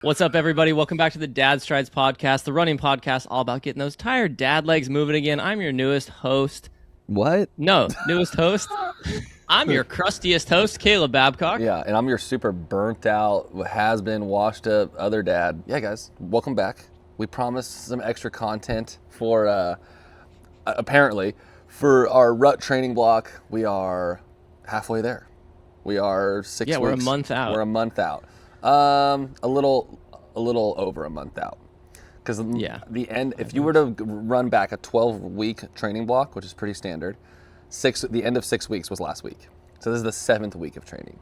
What's up, everybody? Welcome back to the Dad Strides podcast, the running podcast all about getting those tired dad legs moving again. I'm your newest host. What? No, newest host. I'm your crustiest host, Caleb Babcock. Yeah, and I'm your super burnt out, has been washed up other dad. Yeah, guys, welcome back. We promised some extra content for, apparently, for our rut training block. We are halfway there. We are 6 weeks. Yeah, we're a month out. We're a month out. A little over a month out. Because the end, if you were to run back a 12-week training block, which is pretty standard, the end of 6 weeks was last week. So this is the 7th week of training.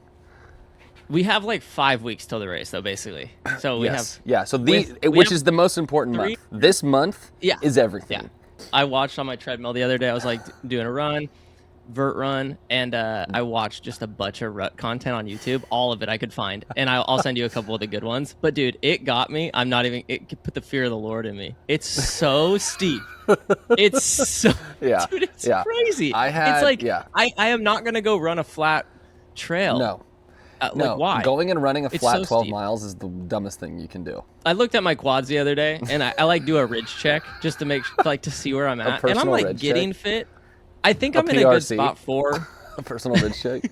We have like 5 weeks till the race, though, basically. So we have. Yeah. So which is the most important month. This month is everything. Yeah. I watched on my treadmill the other day. I was like doing a run, vert run, and I watched just a bunch of rut content on YouTube, all of it I could find, and I'll send you a couple of the good ones. But dude, it got me. It put the fear of the Lord in me. It's so steep. It's so dude, it's crazy. I am not gonna go run a flat trail. No. Like, why? Going and running a flat 12 steep. miles is the dumbest thing you can do. I looked at my quads the other day, and I like do a ridge check just to to see where I'm at, and I'm like getting fit. I think I'm in a good spot for a personal ridge check.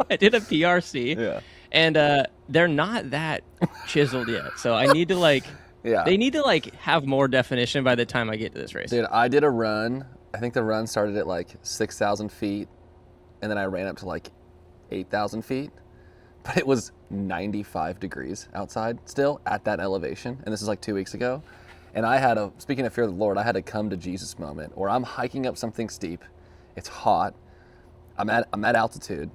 I did a PRC, and they're not that chiseled yet. So I need to they need to have more definition by the time I get to this race. Dude, I did a run. I think the run started at like 6,000 feet, and then I ran up to like 8,000 feet. But it was 95 degrees outside still at that elevation, and this is like 2 weeks ago. And speaking of fear of the Lord, I had a come to Jesus moment where I'm hiking up something steep. It's hot. I'm at altitude.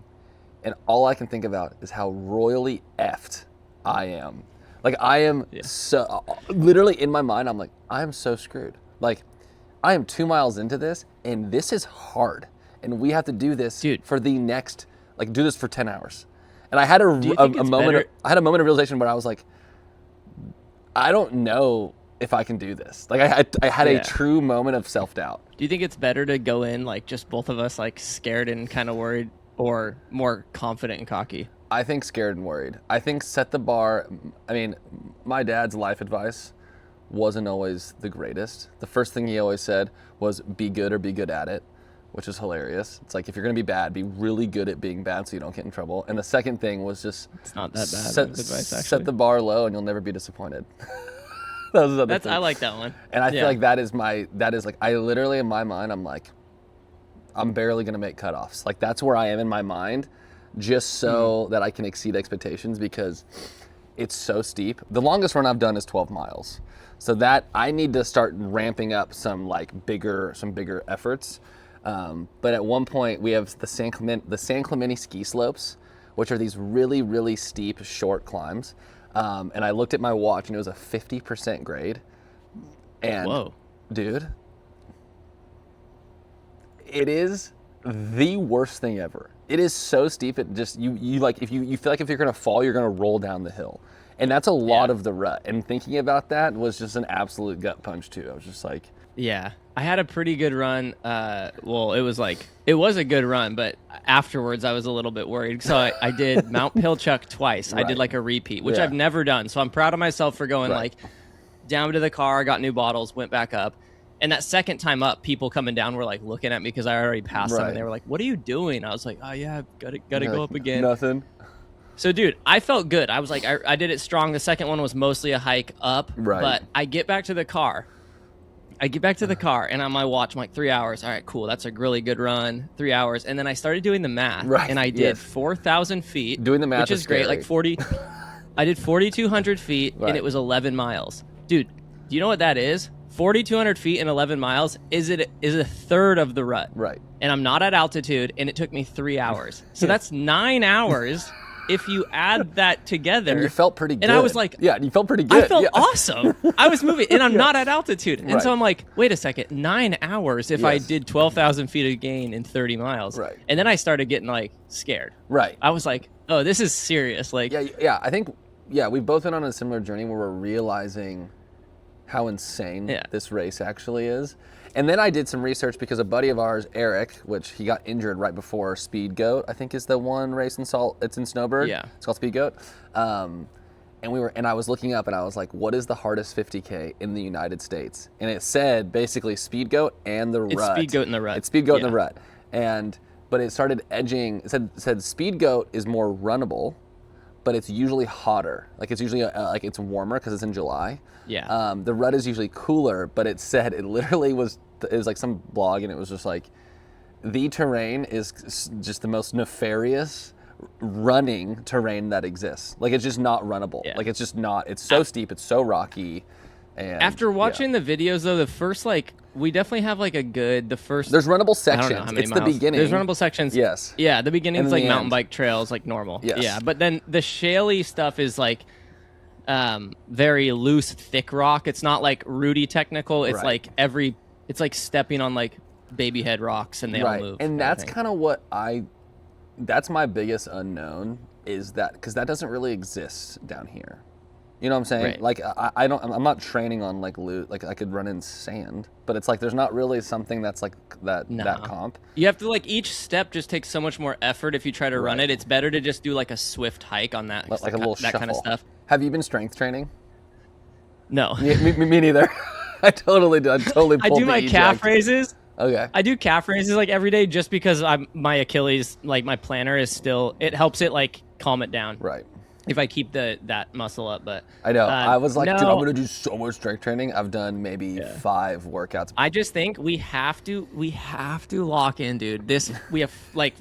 And all I can think about is how royally effed I am. Like I am so, literally in my mind, I'm like, I am so screwed. Like I am 2 miles into this and this is hard. And we have to do this for the next, do this for 10 hours. And I had a moment of realization where I was like, I don't know if I can do this. Like I had a true moment of self-doubt. Do you think it's better to go in just both of us scared and kind of worried, or more confident and cocky? I think scared and worried. I think set the bar. I mean, my dad's life advice wasn't always the greatest. The first thing he always said was be good or be good at it, which is hilarious. It's like if you're going to be bad, be really good at being bad so you don't get in trouble. And the second thing was just it's not that bad advice, actually. Set the bar low and you'll never be disappointed. That was another thing. I like that one. And I feel like that is I literally in my mind, I'm like, I'm barely going to make cutoffs. Like that's where I am in my mind, just so that I can exceed expectations because it's so steep. The longest run I've done is 12 miles. So that I need to start ramping up some bigger efforts. But at one point we have the San Clemente ski slopes, which are these really, really steep, short climbs. And I looked at my watch and it was a 50% grade. And whoa, dude, it is the worst thing ever. It is so steep. It just, you if you feel like if you're going to fall, you're going to roll down the hill. And that's a lot of the rut. And thinking about that was just an absolute gut punch too. I was just like, yeah, I had a pretty good run. It was a good run, but afterwards I was a little bit worried. So I did Mount Pilchuck twice. Right. I did a repeat, which I've never done. So I'm proud of myself for going down to the car, got new bottles, went back up. And that second time up, people coming down were looking at me because I already passed them, and they were like, "What are you doing?" I was like, "Oh yeah, gotta go up again." Nothing. So dude, I felt good. I was like, I did it strong. The second one was mostly a hike up, but I get back to the car. And on my watch, I'm like 3 hours. All right, cool. That's a really good run. 3 hours. And then I started doing the math, and I did 4,000 feet. Doing the math which is great. 40. I did 4,200 feet, and it was 11 miles. Dude, do you know what that is? 4,200 feet and 11 miles is a third of the rut. Right. And I'm not at altitude, and it took me 3 hours. So that's 9 hours. If you add that together. And you felt pretty good. And I was like. Yeah, you felt pretty good. I felt awesome. I was moving, and I'm not at altitude. And so I'm like, wait a second, 9 hours if I did 12,000 feet of gain in 30 miles. Right. And then I started getting scared. Right. I was like, oh, this is serious. Yeah, I think, we've both been on a similar journey where we're realizing how insane this race actually is. And then I did some research because a buddy of ours, Eric, which he got injured right before Speed Goat, I think is the one race in Salt. It's in Snowbird. Yeah. It's called Speed Goat. and I was looking up and I was like, what is the hardest 50K in the United States? And it said basically Speed Goat and the It's Rut. Speed Goat and the Rut. It's Speed Goat and Yeah. the Rut. But it started edging. It said Speed Goat is more runnable, but it's usually hotter. Like it's usually like it's warmer because it's in July. Yeah. The Rut is usually cooler, but it said it literally was. It was like some blog, and it was just like, the terrain is just the most nefarious running terrain that exists. Like it's just not runnable. Yeah. Like it's just not. It's so steep. It's so rocky. And After watching the videos though, the first we definitely have like the first. there's runnable I don't know sections. how many It's miles. the beginning. There's runnable sections. Yes. Yeah, the beginning's And like the mountain end. bike trails, like normal. Yes. Yeah, but then the shaly stuff is like very loose, thick rock. It's not like Rudy technical. It's Right. like it's like stepping on like baby head rocks and they all Right. move. And that's kind of what that's my biggest unknown, is that because that doesn't really exist down here. You know what I'm saying? Right. Like I'm not training on like like I could run in sand, but it's like there's not really something that's like that No. comp. You have to like each step just takes so much more effort if you try to run Right. it. It's better to just do like a swift hike on that, Like a little that kind of shuffle. stuff. Have you been strength training? No. Me neither. I totally did. I totally I pulled do the my calf eject. raises. Okay. I do calf raises like every day just because my Achilles, like my plantar is still, it helps it like calm it down Right. if I keep that muscle up. But I know. I was like, dude, I'm no. gonna do so much strength training. I've done maybe 5 workouts. I just think we have to lock in, dude. We have like,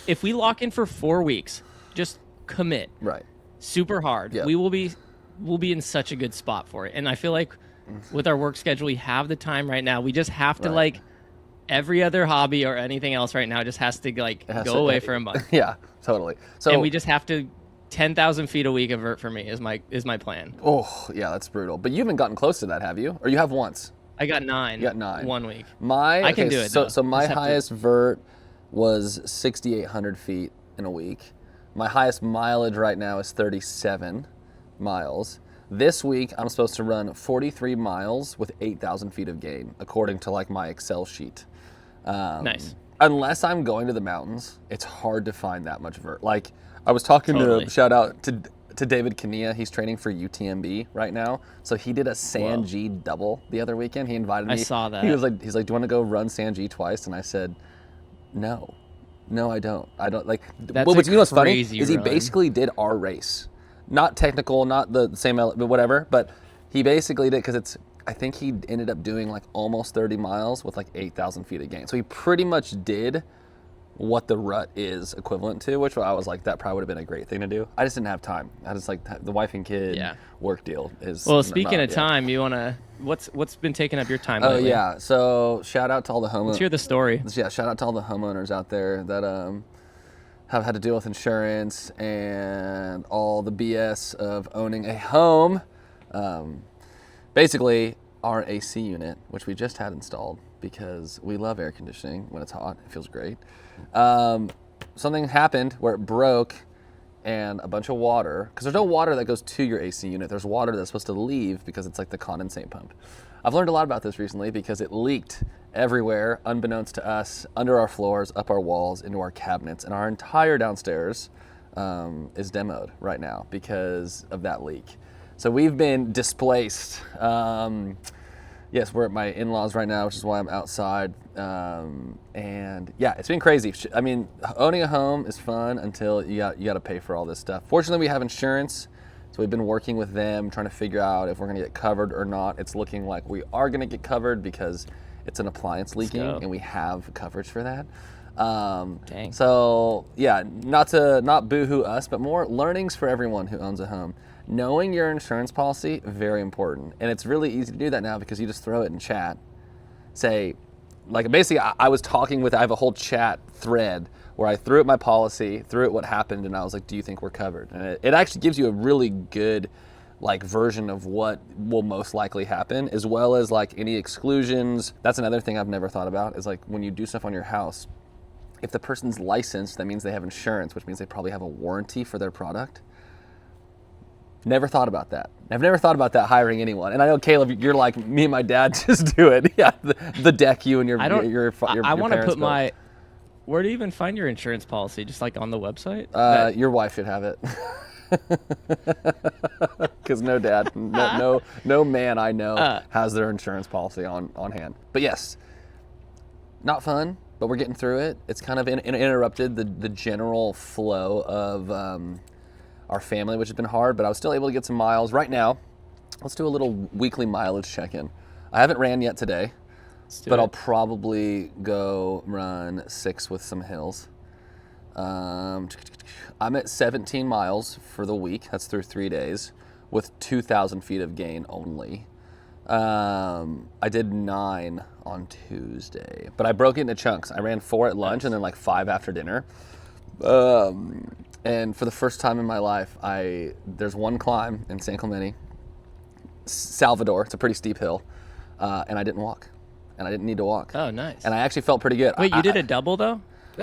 if we lock in for 4 weeks, just commit Right. super hard. Yep. We'll be in such a good spot for it. And I feel like with our work schedule, we have the time right now. We just have to Right. like every other hobby or anything else right now just has to like It has go to- away for a month. Yeah. Totally. So And we just have to 10,000 feet a week of vert for me is my plan. oh yeah, that's brutal. But you haven't gotten close to that, have you? Or you have once? I got 9. You got 9. 1 week. I can do it, So, though. so my Just have to- highest vert was 6,800 feet in a week. My highest mileage right now is 37 miles. This week I'm supposed to run 43 miles with 8,000 feet of gain, according to like my Excel sheet. Nice. Unless I'm going to the mountains, it's hard to find that much vert. Like I was talking Totally. to shout out to David Kania. He's training for UTMB right now. So he did a San G double the other weekend. He invited me. I saw that. He's like, do you want to go run San G twice? And I said, no, I don't. I don't like. That's Well, a but you know what's funny crazy is he run. basically did our race, not technical, not the same, but whatever. But he basically did because I think he ended up doing like almost 30 miles with like 8,000 feet of gain. So he pretty much did what the Rut is equivalent to, which I was like, that probably would have been a great thing to do. I just didn't have time. I just like the wife and kid Yeah. work deal is. Well, speaking not- of time, you want to what's been taking up your time Oh lately? yeah. So shout out to all the homeowners. Let's hear the story. Yeah, shout out to all the homeowners out there that have had to deal with insurance and all the BS of owning a home. Basically, our AC unit, which we just had installed because we love air conditioning when it's hot, it feels great. Something happened where it broke and a bunch of water, because there's no water that goes to your AC unit. There's water that's supposed to leave because it's like the condensate pump. I've learned a lot about this recently because it leaked everywhere, unbeknownst to us, under our floors, up our walls, into our cabinets, and our entire downstairs is demoed right now because of that leak. So we've been displaced. Yes, we're at my in-laws right now, which is why I'm outside. And yeah, it's been crazy. I mean, owning a home is fun until you got to pay for all this stuff. Fortunately, we have insurance, so we've been working with them, trying to figure out if we're gonna get covered or not. It's looking like we are gonna get covered because it's an appliance leaking, go. and we have coverage for that. Dang. So yeah, not boohoo us, but more learnings for everyone who owns a home. Knowing your insurance policy, very important. And it's really easy to do that now because you just throw it in chat. Say, like basically I was talking with, I have a whole chat thread where I threw it my policy, threw it what happened, and I was like, do you think we're covered? And it actually gives you a really good like version of what will most likely happen, as well as like any exclusions. That's another thing I've never thought about is like when you do stuff on your house, if the person's licensed, that means they have insurance, which means they probably have a warranty for their product. Never thought about that. I've never thought about that hiring anyone. And I know, Caleb, you're like, me and my dad just do it. Yeah, the deck you and your I don't. your I want to parents put built. my. Where do you even find your insurance policy? Just like on the website? Your wife should have it. Because no dad, no man I know has their insurance policy on hand. But yes, not fun, but we're getting through it. It's kind of interrupted the general flow of our family, which has been hard, but I was still able to get some miles. Right now, let's do a little weekly mileage check-in. I haven't ran yet today, but I'll probably go run 6 with some hills. I'm at 17 miles for the week. That's through 3 days with 2,000 feet of gain only. I did 9 on Tuesday, but I broke it into chunks. I ran 4 at lunch and then like 5 after dinner. And for the first time in my life, there's one climb in San Clemente, Salvador. It's a pretty steep hill, and I didn't walk, and I didn't need to walk. Oh, nice. And I actually felt pretty good. Wait, you did a double though?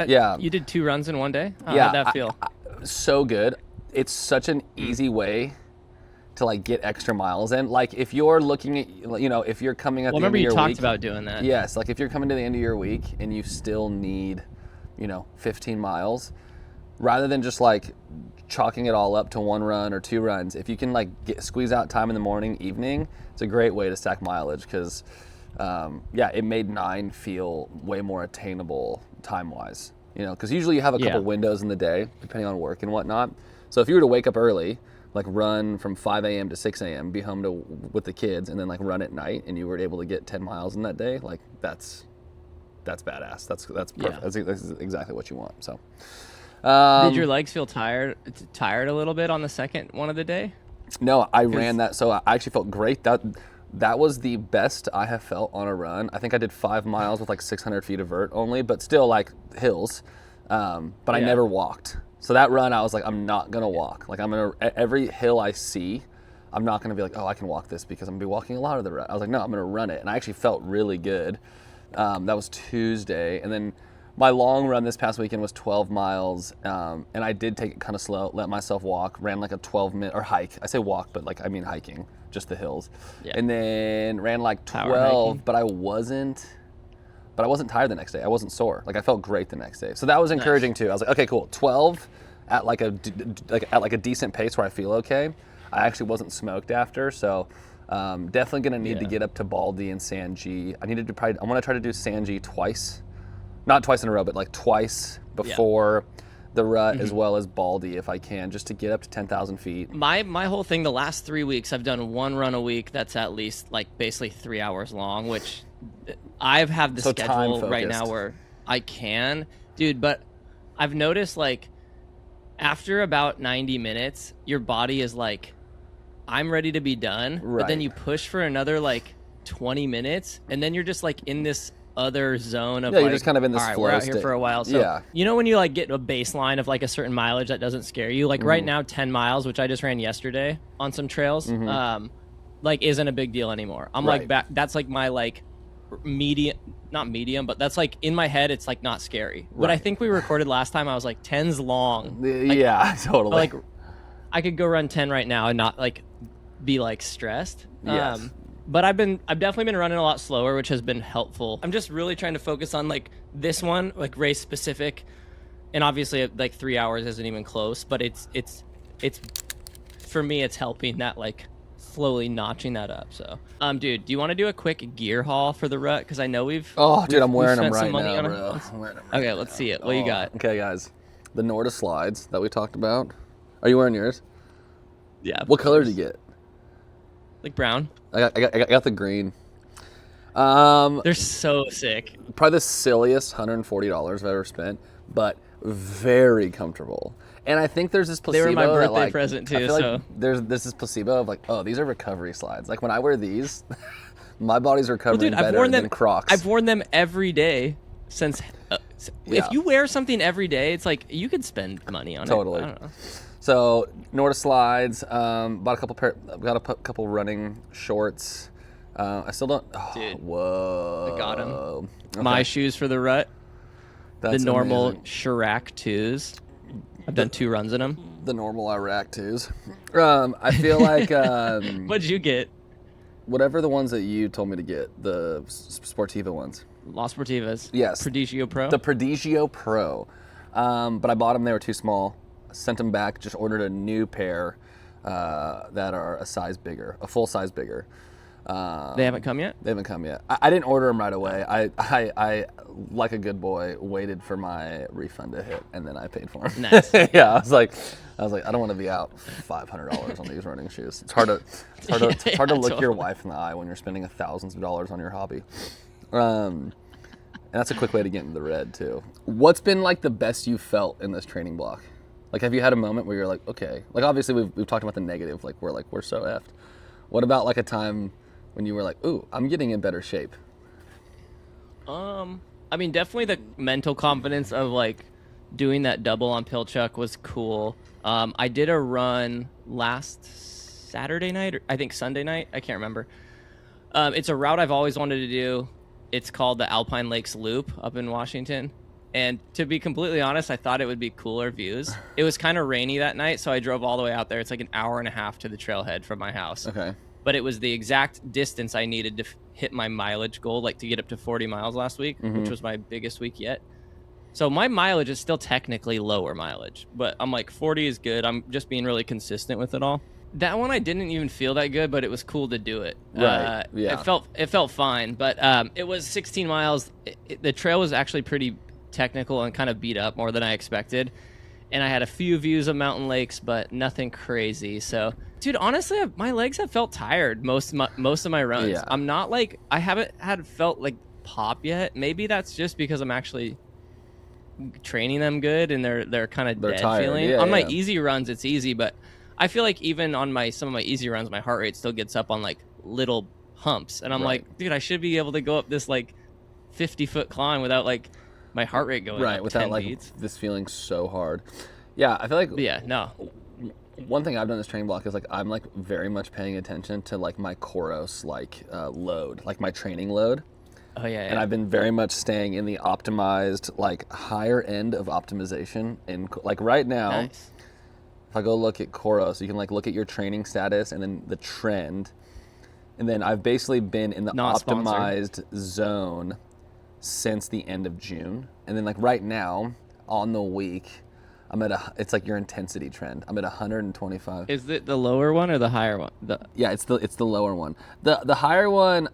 Yeah. You did 2 runs in one day? Yeah. How'd that feel? So good. It's such an easy way to like get extra miles in. Like if you're looking at, if you're coming at the end of your week. Remember you talked about doing that. Yes. Like if you're coming to the end of your week and you still need, 15 miles, rather than just like chalking it all up to 1 run or 2 runs, if you can like squeeze out time in the morning, evening, it's a great way to stack mileage because, it made 9 feel way more attainable time-wise. Because usually you have a couple windows in the day, depending on work and whatnot. So if you were to wake up early, like run from 5 a.m. to 6 a.m., be home with the kids, and then like run at night, and you were able to get 10 miles in that day, like that's badass. That's perfect. Yeah. That's exactly what you want. So. Did your legs feel tired a little bit on the second one of the day? No, I ran that, so I actually felt great. That was the best I have felt on a run. I think I did 5 miles with like 600 feet of vert only, but still like hills. But I never walked. So that run, I was like, I'm not gonna walk. Like every hill I see, I'm not gonna be like, oh, I can walk this because I'm gonna be walking a lot of the run. I was like, no, I'm gonna run it, and I actually felt really good. That was Tuesday, and then my long run this past weekend was 12 miles, and I did take it kind of slow, let myself walk, ran like a 12-minute, or hike. I say walk, but like I mean hiking, just the hills. Yeah. And then ran like 12, but I wasn't tired the next day. I wasn't sore. Like I felt great the next day. So that was encouraging too. I was like, okay, cool. 12 at like a decent pace where I feel okay. I actually wasn't smoked after, so definitely gonna need to get up to Baldy and San G. I want to try to do San G twice. Not twice in a row, but like twice before the rut, as well as Baldy if I can, just to get up to 10,000 feet. My whole thing, the last 3 weeks, I've done 1 run a week that's at least like basically 3 hours long, which I've had the schedule right now where I can, dude. But I've noticed like after about 90 minutes, your body is like, I'm ready to be done. Right. But then you push for another like 20 minutes, and then you're just like in this other zone of you're just kind of in this all right, flow we're out here for a while. So when you like get a baseline of like a certain mileage that doesn't scare you, like right now 10 miles, which I just ran yesterday on some trails, like isn't a big deal anymore. I'm like back, that's like my like not medium, but that's like in my head it's like not scary. But I think we recorded last time I was like 10's long. Like, totally. Like I could go run 10 right now and not like be like stressed. Yes. But I've definitely been running a lot slower, which has been helpful. I'm just really trying to focus on like this one, like race specific, and obviously like 3 hours isn't even close. But it's for me, it's helping that like slowly notching that up. So, dude, do you want to do a quick gear haul for the rut? Because I know we've. Oh, dude, I'm wearing them right now, bro. Okay, let's see it. What you got? Okay, guys, the Norda slides that we talked about. Are you wearing yours? Yeah. What color did you get? Like brown. I got the green. They're so sick. Probably the silliest $140 I've ever spent, but very comfortable. And I think there's this placebo. They were my birthday that, like, present too. I feel like there's this placebo of like, oh, these are recovery slides. Like when I wear these, my body's recovering better than Crocs. I've worn them every day since. If you wear something every day, it's like you could spend money on it. Totally. I don't know. So Norda slides. Bought got a couple running shorts. I still don't. Oh, dude, whoa! I got them. Okay. My shoes for the rut. That's the normal amazing. Chirac 2s. I've done 2 runs in them. The normal Iraq 2s. I feel like. What'd you get? Whatever the ones that you told me to get, the Sportiva ones. Las Sportivas. Yes. Prodigio Pro. The Prodigio Pro. But I bought them. They were too small. sent them back, just ordered a new pair that are a full size bigger. They haven't come yet? They haven't come yet. I didn't order them right away. I like a good boy, waited for my refund to hit, and then I paid for them. Nice. Yeah, I was like, I don't want to be out $500 on these running shoes. It's hard to look your wife in the eye when you're spending thousands of dollars on your hobby. And that's a quick way to get into the red too. What's been like the best you felt in this training block? Like, have you had a moment where you're like, okay, like obviously we've talked about the negative, like we're so effed. What about like a time when you were like, ooh, I'm getting in better shape? I mean, definitely the mental confidence of like doing that double on Pilchuck was cool. I did a run last Saturday night, or I think Sunday night. I can't remember. It's a route I've always wanted to do. It's called the Alpine Lakes Loop up in Washington. And to be completely honest, I thought it would be cooler views. It was kind of rainy that night, so I drove all the way out there. It's like an hour and a half to the trailhead from my house. Okay. But it was the exact distance I needed to hit my mileage goal, like to get up to 40 miles last week, which was my biggest week yet. So my mileage is still technically lower mileage, but I'm like 40 is good. I'm just being really consistent with it all. That one I didn't even feel that good, but it was cool to do it. Right. Yeah. It felt fine, but it was 16 miles. The trail was actually pretty technical and kind of beat up more than I expected. And I had a few views of mountain lakes, but nothing crazy. So, dude, honestly, my legs have felt tired most of my runs. Yeah. I'm not like, I haven't felt like pop yet. Maybe that's just because I'm actually training them good and they're kind of dead tired. feeling. Yeah, on my yeah. easy runs, it's easy, but I feel like even on some of my easy runs, my heart rate still gets up on like little humps. And I'm Right. like, dude, I should be able to go up this like 50-foot climb without like my heart rate going Right, up without 10 like beats. this feeling so hard. Yeah, I feel like Yeah, no. one thing I've done in this training block is like I'm like very much paying attention to like my Koros load, like my training load. Oh yeah, And I've been very much staying in the optimized, like higher end of optimization. And like right now, Nice. if I go look at Koros, you can like look at your training status and then the trend. And then I've basically been in the Not optimized zone since the end of June. And then like right now on the week, it's like your intensity trend. I'm at 125. Is it the lower one or the higher one? Yeah, it's the lower one. The higher one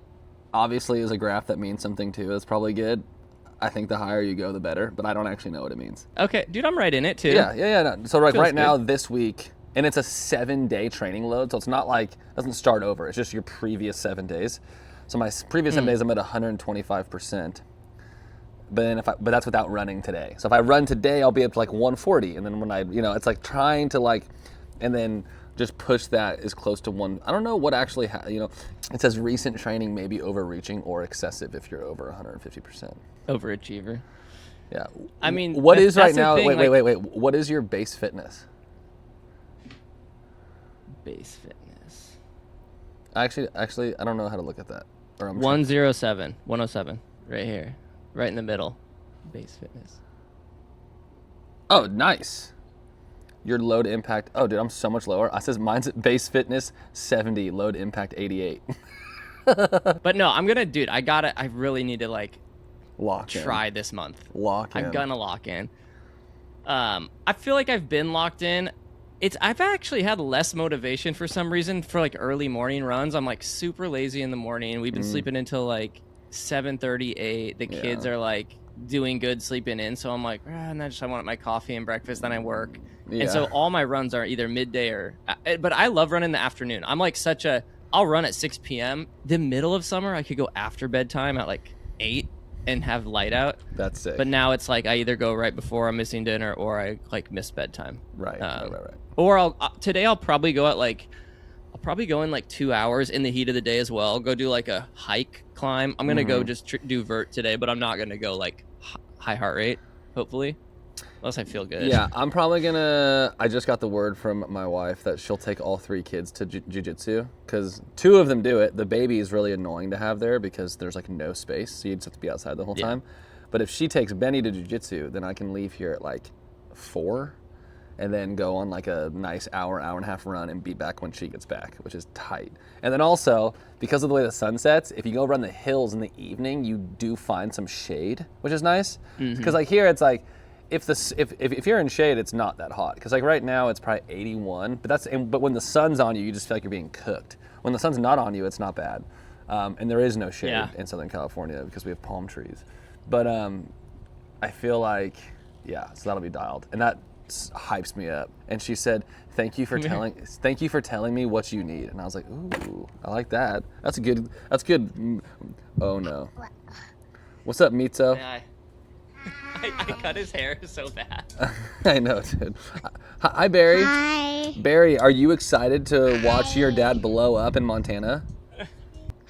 obviously is a graph that means something too. It's probably good. I think the higher you go, the better, but I don't actually know what it means. Okay, dude, I'm right in it too. Yeah. No. So like Feels right now, good. this week, and it's a 7-day training load, so it's not like, it doesn't start over. It's just your previous 7 days. So my previous 7 days, I'm at 125%. But that's without running today. So if I run today, I'll be up to like 140. And then when it's like trying to like, and then just push that as close to one. I don't know what actually, it says recent training may be overreaching or excessive if you're over 150%. Overachiever. Yeah. I mean, what is right that's the now? thing, Wait. What is your base fitness? Base fitness. Actually, I don't know how to look at that. Or I'm 107, 107, right here, right in the middle. Base fitness. Oh, nice. Your load impact. Oh, dude, I'm so much lower. I says mine's at base fitness 70, load impact 88. But no, I really need to like Lock in. try this month. Lock in. I'm gonna lock in. I feel like I've been locked in. I've actually had less motivation for some reason for like early morning runs. I'm like super lazy in the morning. We've been sleeping until like 7:30, 8. The kids are like doing good sleeping in, so I'm like, and I want my coffee and breakfast, then I work. Yeah. And so all my runs are either midday or but I love running in the afternoon. I'm like I'll run at 6 p.m. The middle of summer, I could go after bedtime at like 8 and have light out. That's sick. But now it's like I either go right before I'm missing dinner or I like miss bedtime. Right. Or today I'll probably go in like 2 hours in the heat of the day as well. Go do like a hike climb. I'm gonna go just do vert today, but I'm not gonna go like high heart rate. Hopefully, unless I feel good. Yeah, I'm probably gonna. I just got the word from my wife that she'll take all 3 kids to jiu-jitsu because 2 of them do it. The baby is really annoying to have there because there's like no space, so you just have to be outside the whole time. But if she takes Benny to jiu-jitsu, then I can leave here at like 4. And then go on like a nice hour and a half run and be back when she gets back, which is tight. And then also, because of the way the sun sets, if you go run the hills in the evening, you do find some shade, which is nice. Because like here, it's like, if you're in shade, it's not that hot. Because like right now, it's probably 81. But when the sun's on you, you just feel like you're being cooked. When the sun's not on you, it's not bad. And there is no shade in Southern California because we have palm trees. But I feel like, so that'll be dialed, and that hypes me up. And she said, thank you for telling me what you need. And I was like, ooh, I like that. That's good. Oh no. What's up, Mitzo? I cut his hair so bad. I know, dude. Hi, Barry. Hi. Barry, are you excited to watch your dad blow up in Montana?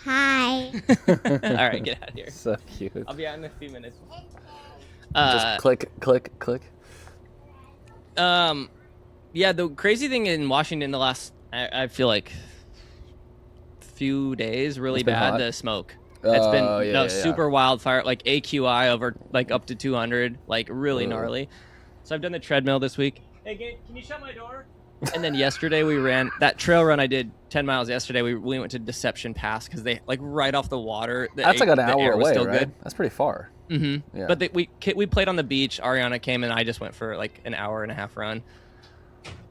Hi. All right, get out of here. So cute. I'll be out in a few minutes. Just click. Yeah, the crazy thing in Washington the last, I feel like, few days, really It's been bad, hot? the smoke. It's been yeah. super wildfire, like AQI over, like up to 200, like really gnarly. So I've done the treadmill this week. Hey, Gabe, can you shut my door? And then yesterday we ran that trail run I did 10 miles yesterday. We went to Deception Pass because they like right off the water. That's like an the hour air was away, still right? good. That's pretty far. Mm-hmm. Yeah. But we played on the beach. Ariana came and I just went for like an hour and a half run.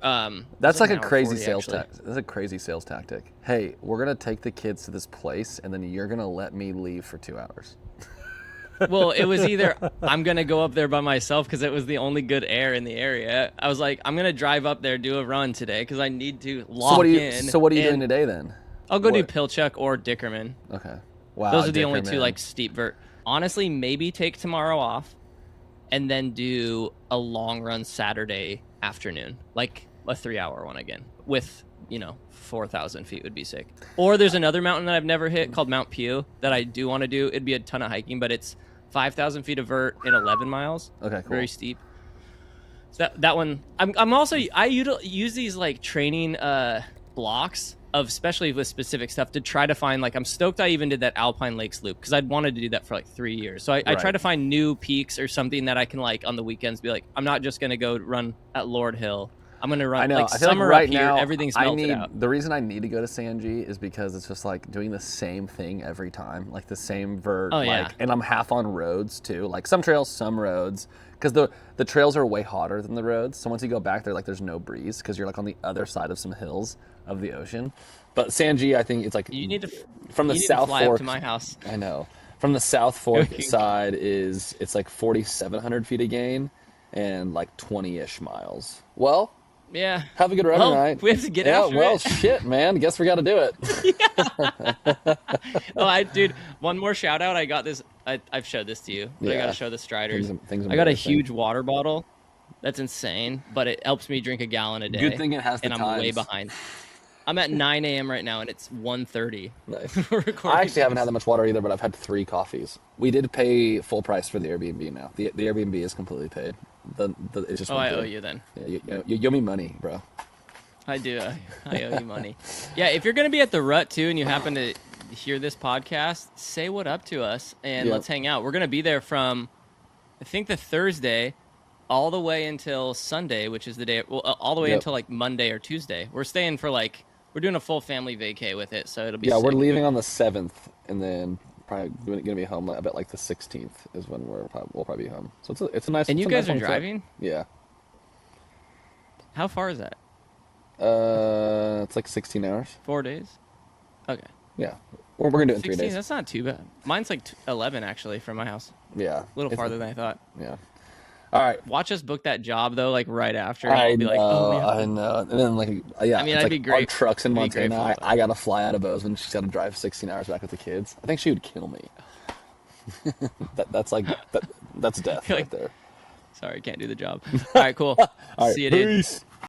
That's like a an hour crazy 40, sales actually. tactic. That's a crazy sales tactic. Hey, we're gonna take the kids to this place, and then you're gonna let me leave for 2 hours. Well, it was either I'm going to go up there by myself because it was the only good air in the area. I was like, I'm going to drive up there, do a run today because I need to lock in. So what are you doing and today then? I'll go do What? Pilchuck or Dickerman. Okay. Wow. Those are the only two Dickerman. like steep vert. Honestly, maybe take tomorrow off and then do a long run Saturday afternoon, like a 3-hour one again with, 4,000 feet would be sick. Or there's another mountain that I've never hit called Mount Pew that I do want to do. It'd be a ton of hiking, but it's 5,000 feet of vert in 11 miles. Okay, cool. Very steep. So that one, I'm also, I use these like training blocks of, especially with specific stuff, to try to find, like, I'm stoked I even did that Alpine Lakes loop because I'd wanted to do that for like 3 years. So I try to find new peaks or something that I can like on the weekends be like, I'm not just going to go run at Lord Hill. I'm going to run, I know. like, I feel summer like right up here, now, everything's melted out. The reason I need to go to Sanji is because it's just like doing the same thing every time, like the same vert. And I'm half on roads too, like some trails, some roads, because the trails are way hotter than the roads. So once you go back there, like there's no breeze because you're like on the other side of some hills of the ocean. But Sanji, I think it's like You need to from the South fly Fork up to my house. I know. From the South Fork side it's like 4,700 feet of gain and like 20-ish miles. Well, Yeah. have a good run tonight. We have to get after it. Shit, man. Guess we got to do it. Dude, one more shout out. I got this. I've showed this to you. But I got to show the Striders. Things I got a huge water bottle. That's insane, but it helps me drink a gallon a day. Good thing it has the and I'm way times. behind. I'm at 9 a.m. right now, and it's 1:30. Nice. We're recording I actually haven't this. had that much water either, but I've had 3 coffees. We did pay full price for the Airbnb now. The Airbnb is completely paid. It's just I owe you then. Yeah, you owe me money, bro. I do. I owe you money. Yeah, if you're going to be at the Rut, too, and you happen to hear this podcast, say what up to us, and let's hang out. We're going to be there from, I think, the Thursday all the way until Sunday, which is the day, all the way until, like, Monday or Tuesday. We're staying for, like, we're doing a full family vacay with it, so it'll be sick. We're leaving on the 7th, and then probably going to be home, I bet, like the 16th is when we'll probably be home. So it's a nice. And you it's a guys nice are long trip. driving? Yeah. How far is that? It's like 16 hours. 4 days? Okay. Yeah. We're going to do it in 3 16, days. that's not too bad. Mine's like 11, actually, from my house. Yeah. A little farther than I thought. Yeah. All right. Watch us book that job, though, like right after. And I we'll be know, like, oh, man. I know. And then, like, yeah. I mean, it's I'd like be great. Our truck's in I'd be Montana. grateful. I got to fly out of Bozeman. She's got to drive 16 hours back with the kids. I think she would kill me. That's death Like, right there. Sorry, can't do the job. All right, cool. All right, See you, dude. peace.